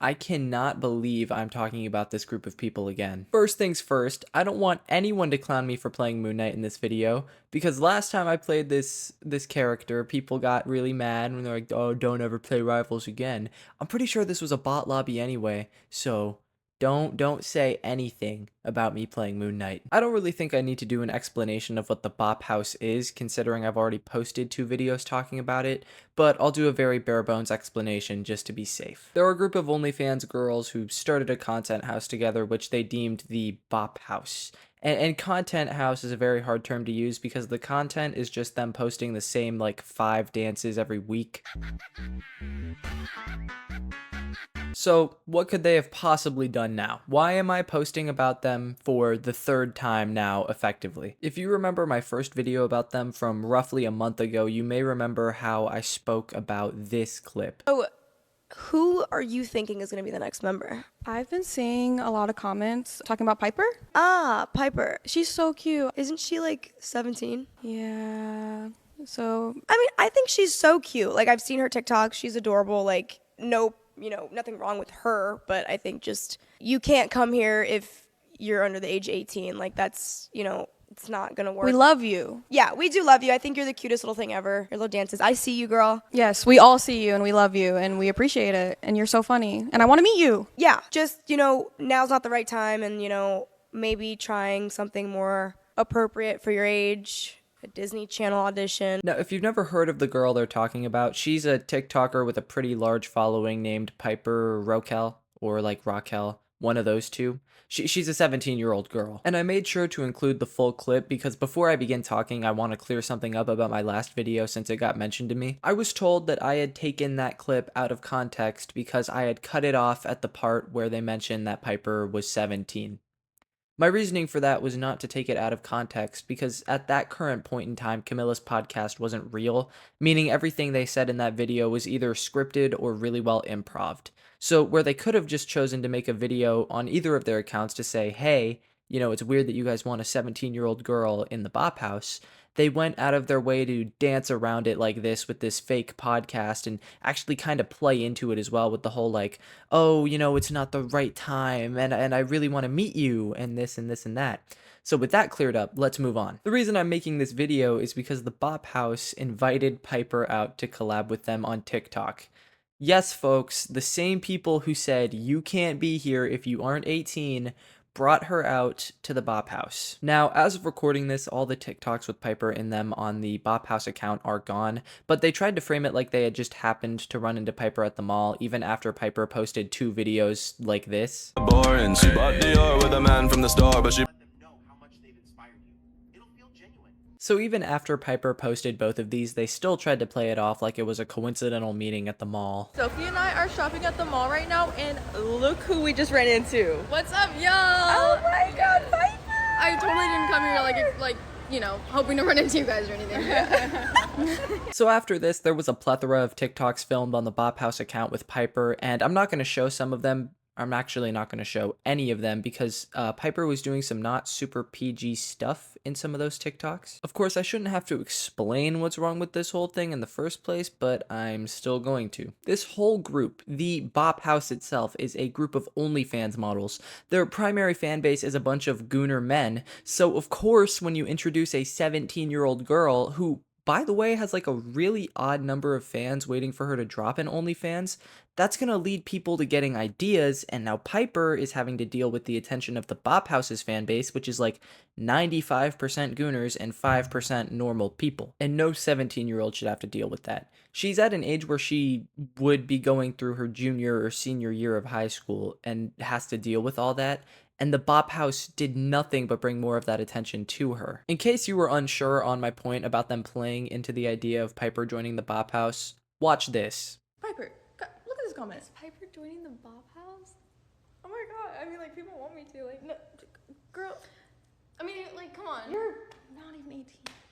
I cannot believe I'm talking about this group of people again. First things first, I don't want anyone to clown me for playing Moon Knight in this video, because last time I played this character, people got really mad when they're like, oh, don't ever play Rivals again. I'm pretty sure this was a bot lobby anyway, so don't say anything about me playing Moon Knight. I don't really think I need to do an explanation of what the Bop House is, considering I've already posted 2 videos talking about it, but I'll do a very bare bones explanation just to be safe. There are a group of OnlyFans girls who started a content house together, which they deemed the Bop House. And content house is a very hard term to use because the content is just them posting the same like 5 dances every week. So, what could they have possibly done now? Why am I posting about them for the 3rd time now, effectively? If you remember my first video about them from roughly a month ago, you may remember how I spoke about this clip. Oh, who are you thinking is going to be the next member? I've been seeing a lot of comments talking about Piper. Ah, Piper. She's so cute. Isn't she like 17? Yeah. So, I mean, I think she's so cute. Like, I've seen her TikTok. She's adorable. Like, no, nothing wrong with her. But I think just you can't come here if you're under the age of 18. Like, that's, it's not going to work. we love you. Yeah, we do love you. I think you're the cutest little thing ever. Your little dances. I see you, girl. Yes, we all see you and we love you and we appreciate it. And you're so funny. And I want to meet you. Yeah, just, now's not the right time. And, maybe trying something more appropriate for your age. A Disney Channel audition. Now, if you've never heard of the girl they're talking about, she's a TikToker with a pretty large following named Piper Rokel, or like Raquel, one of those two. She's a 17-year-old girl. And I made sure to include the full clip because before I begin talking, I want to clear something up about my last video since it got mentioned to me. I was told that I had taken that clip out of context because I had cut it off at the part where they mentioned that Piper was 17. My reasoning for that was not to take it out of context because at that current point in time, Camilla's podcast wasn't real, meaning everything they said in that video was either scripted or really well improved. So where they could have just chosen to make a video on either of their accounts to say, hey, it's weird that you guys want a 17-year-old girl in the Bop House, they went out of their way to dance around it like this with this fake podcast and actually kind of play into it as well with the whole like, oh, it's not the right time and I really want to meet you and this and this and that. So with that cleared up, let's move on. The reason I'm making this video is because the Bop House invited Piper out to collab with them on TikTok. Yes, folks, the same people who said you can't be here if you aren't 18 brought her out to the Bop House. Now, as of recording this, all the TikToks with Piper in them on the Bop House account are gone, but they tried to frame it like they had just happened to run into Piper at the mall, even after Piper posted 2 videos like this. Boring. She bought Dior with a man from the store, but she So even after Piper posted both of these, they still tried to play it off like it was a coincidental meeting at the mall. Sophie and I are shopping at the mall right now, and look who we just ran into. What's up, y'all? Oh my god, Piper! I totally didn't come here hoping to run into you guys or anything. So after this, there was a plethora of TikToks filmed on the Bop House account with Piper, and I'm not going to show some of them. I'm actually not going to show any of them because Piper was doing some not super PG stuff in some of those TikToks. Of course, I shouldn't have to explain what's wrong with this whole thing in the first place, but I'm still going to. This whole group, the Bop House itself, is a group of OnlyFans models. Their primary fan base is a bunch of gooner men, so of course when you introduce a 17-year-old girl who, by the way, has like a really odd number of fans waiting for her to drop in OnlyFans, that's going to lead people to getting ideas, and now Piper is having to deal with the attention of the Bop House's fan base, which is like 95% gooners and 5% normal people. And no 17-year-old should have to deal with that. She's at an age where she would be going through her junior or senior year of high school and has to deal with all that. And the Bop House did nothing but bring more of that attention to her. In case you were unsure on my point about them playing into the idea of Piper joining the Bop House, watch this. Piper, look at this comment. Is Piper joining the Bop House? Oh my god, I mean, people want me to, No, girl. I mean, come on. you're not even 18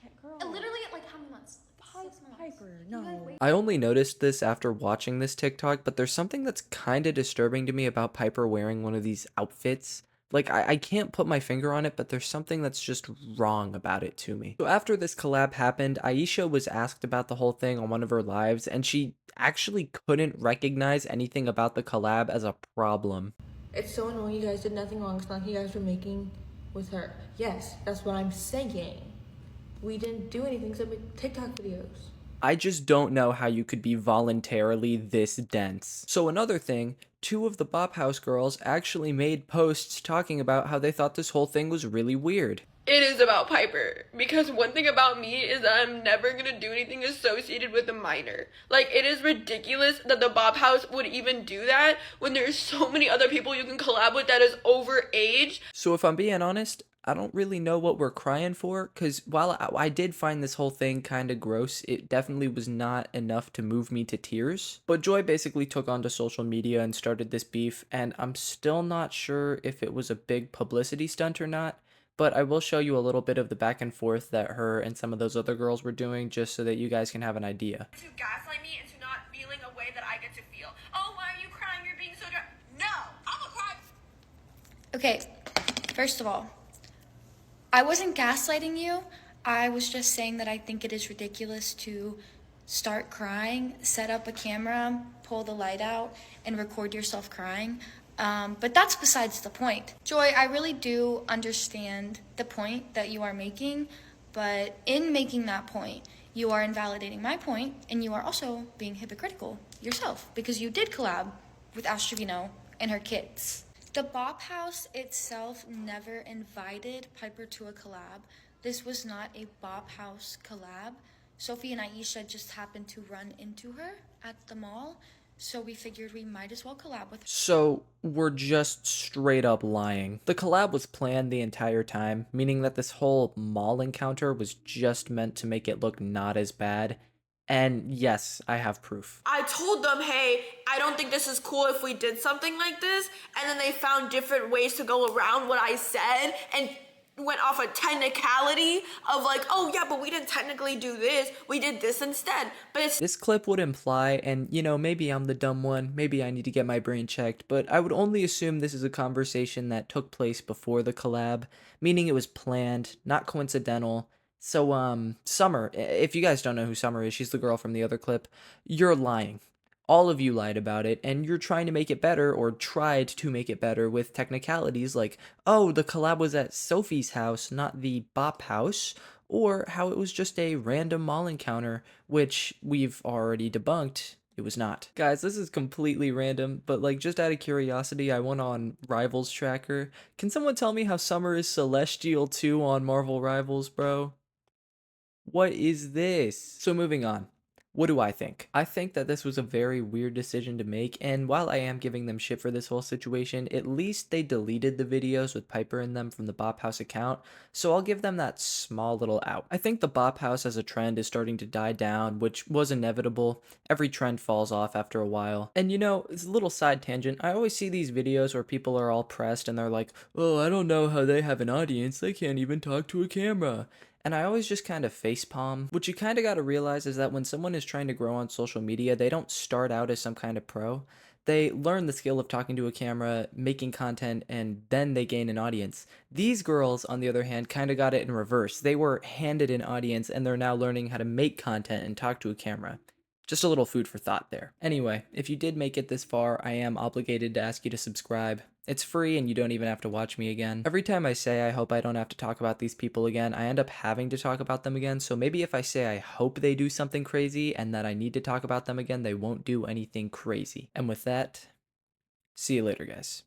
yet, girl. Literally, how many months? 6 months. Piper, no. I only noticed this after watching this TikTok, but there's something that's kind of disturbing to me about Piper wearing one of these outfits. Like, I can't put my finger on it, but there's something that's just wrong about it to me. So after this collab happened, Aisha was asked about the whole thing on one of her lives, and she actually couldn't recognize anything about the collab as a problem. It's so annoying you guys did nothing wrong. It's not like you guys were making with her. Yes, that's what I'm saying. We didn't do anything except make TikTok videos. I just don't know how you could be voluntarily this dense. So another thing, two of the Bop House girls actually made posts talking about how they thought this whole thing was really weird. It is about Piper, because one thing about me is that I'm never gonna do anything associated with a minor. Like, it is ridiculous that the Bop House would even do that when there's so many other people you can collab with that is over age. So if I'm being honest, I don't really know what we're crying for, because while I did find this whole thing kind of gross, it definitely was not enough to move me to tears. But Joy basically took onto social media and started this beef, and I'm still not sure if it was a big publicity stunt or not, but I will show you a little bit of the back and forth that her and some of those other girls were doing, just so that you guys can have an idea. To gaslight me into not feeling a way that I get to feel. Oh, why are you crying? You're being so No, I'm gonna cry. Okay, first of all, I wasn't gaslighting you. I was just saying that I think it is ridiculous to start crying, set up a camera, pull the light out, and record yourself crying. But that's besides the point. Joy, I really do understand the point that you are making, but in making that point, you are invalidating my point, and you are also being hypocritical yourself, because you did collab with Astrovino and her kids. The Bop House itself never invited Piper to a collab. This was not a Bop House collab. Sophie and Aisha just happened to run into her at the mall, so we figured we might as well collab with her. So we're just straight up lying. The collab was planned the entire time, meaning that this whole mall encounter was just meant to make it look not as bad. And yes, I have proof. I told them, hey, I don't think this is cool if we did something like this. And then they found different ways to go around what I said and went off a technicality of like, oh yeah, but we didn't technically do this. We did this instead. But it's This clip would imply, and you know, maybe I'm the dumb one, maybe I need to get my brain checked, but I would only assume this is a conversation that took place before the collab, meaning it was planned, not coincidental. So, Summer, if you guys don't know who Summer is, she's the girl from the other clip, you're lying. All of you lied about it, and you're trying to make it better, or tried to make it better with technicalities like, oh, the collab was at Sophie's house, not the Bop House, or how it was just a random mall encounter, which we've already debunked. It was not. Guys, this is completely random, but like just out of curiosity, I went on Rivals Tracker. Can someone tell me how Summer is Celestial 2 on Marvel Rivals, bro? What is this? So moving on. What do I think? I think that this was a very weird decision to make, and while I am giving them shit for this whole situation, at least they deleted the videos with Piper in them from the Bop House account, so I'll give them that small little out. I think the Bop House as a trend is starting to die down, which was inevitable. Every trend falls off after a while. And you know, it's a little side tangent, I always see these videos where people are all pressed and they're like, oh, I don't know how they have an audience, they can't even talk to a camera. And I always just kind of facepalm. What you kind of got to realize is that when someone is trying to grow on social media, they don't start out as some kind of pro. They learn the skill of talking to a camera, making content, and then they gain an audience. These girls, on the other hand, kind of got it in reverse. They were handed an audience and they're now learning how to make content and talk to a camera. Just a little food for thought there. Anyway, if you did make it this far, I am obligated to ask you to subscribe. It's free and you don't even have to watch me again. Every time I say I hope I don't have to talk about these people again, I end up having to talk about them again, so maybe if I say I hope they do something crazy and that I need to talk about them again, they won't do anything crazy. And with that, see you later, guys.